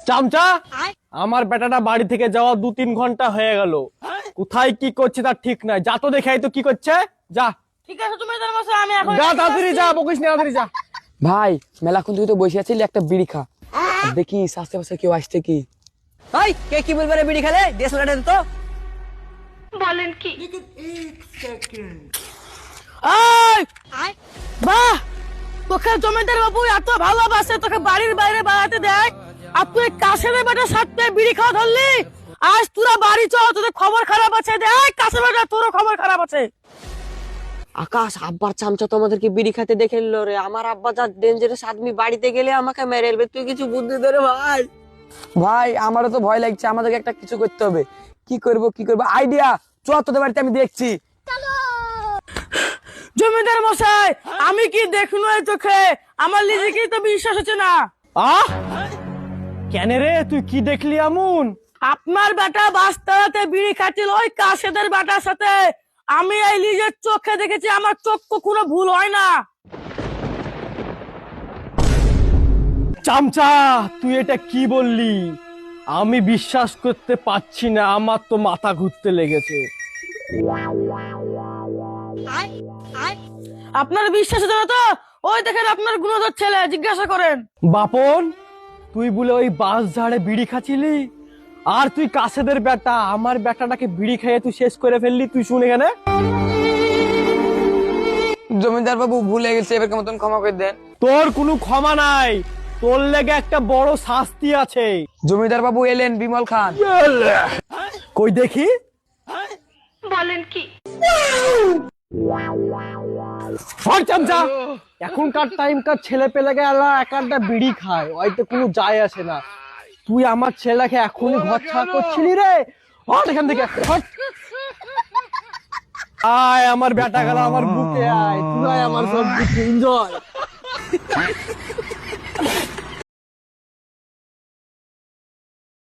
চামচা, আমার বেটাটা বাড়ি থেকে যাওয়া 2-3 ঘন্টা হয়ে গেল, কোথায় কি করছে তার ঠিক নাই। যা তো দেখাই তো কি করছে, যা। ঠিক আছে তুমি তার মশাই, আমি এখন যা তাড়াতাড়ি যা, বকিস না, তাড়াতাড়ি যা। ভাই মেলাক্ষণ তুই তো বসে আছিলি, একটা বিড়ি খা। আর দেখি আশেপাশে কেউ আসছে কি। ভাই কে কি বলবে রে বিড়ি খেলে দেশ উড়াতে তো বলেন কি? এই বাহ, তোকে জমিদার বাবু এত ভালোবাসে, তোকে বাড়ির বাইরে বেড়াতে দেয়, আর তুই কাশের বেটা সাথে বিড়ি খাওয়া ধরলি। আজ তোরা বাড়ি চ, তোদের খবর খারাপ আছে। দেখ কাশের বেটা, তোরও খবর খারাপ আছে। আকাশ, আব্বার চামচা তো আমাদেরকে বিড়ি খাতে দেখে নিল রে। আমার আব্বা যা ডেঞ্জারাস আদমি, বাড়িতে গেলে আমাকে মেরে ফেলবে। তুই কিছু বুদ্ধি দে রে ভাই। ভাই আমারও তো ভয় লাগছে, আমাদেরকে একটা কিছু করতে হবে। কি করব আইডিয়া, চ তোদের বাড়িতে আমি দেখছি। জমিদার মশাই, আমি কি দেখলো এই চোখে? আমার নিজেকেই তো বিশ্বাস হচ্ছে না। আহ, কেন রে, তুই কি দেখলি এমন? আপনার বেটা বাস্তারাতে বিড়ি খাচ্ছিল ওই কাশেদের বেটার সাথে। আমি এই নিজের চোখে দেখেছি, আমার চোখ কখনো ভুল হয় না। চামচা, তুই এটা কি বললি? আমি বিশ্বাস করতে পারছি না, আমার তো মাথা ঘুরতে লেগেছে। আপনার বিশ্বাস হচ্ছে না তো? ওই দেখেন আপনার গুণধর ছেলে, জিজ্ঞাসা করেন। বাপন, তুই বলে ওই বাস ঝাড়ে বিড়ি খাচ্ছিলি, আর তুই কাছেদের বেটা আমার বেটাটাকে বিড়ি খাইয়ে তুই শেষ করে ফেললি। তুই শুনে এখানে। জমিদার বাবু ভুলে গেছে, এবার মতন ক্ষমা করে দেন। তোর কোনো ক্ষমা নাই, তোর লেগে একটা বড় শাস্তি আছে। জমিদার বাবু এলেন, বিমল খান। কই দেখি। বলেন কি? চামচা, এখনকার টাইমকার ছেলে পেলে একটা বিড়ি খায়, হয়তো কোনো যায় আসে না। তুই আমার ছেলেকে এখনই ঘর ছাড়া করছিলি রে। হট এখান থেকে, হট। আয় আমার বেটা গেল আমার বুকে, আয় তুই, আয় আমার সব কিছু এনজয়।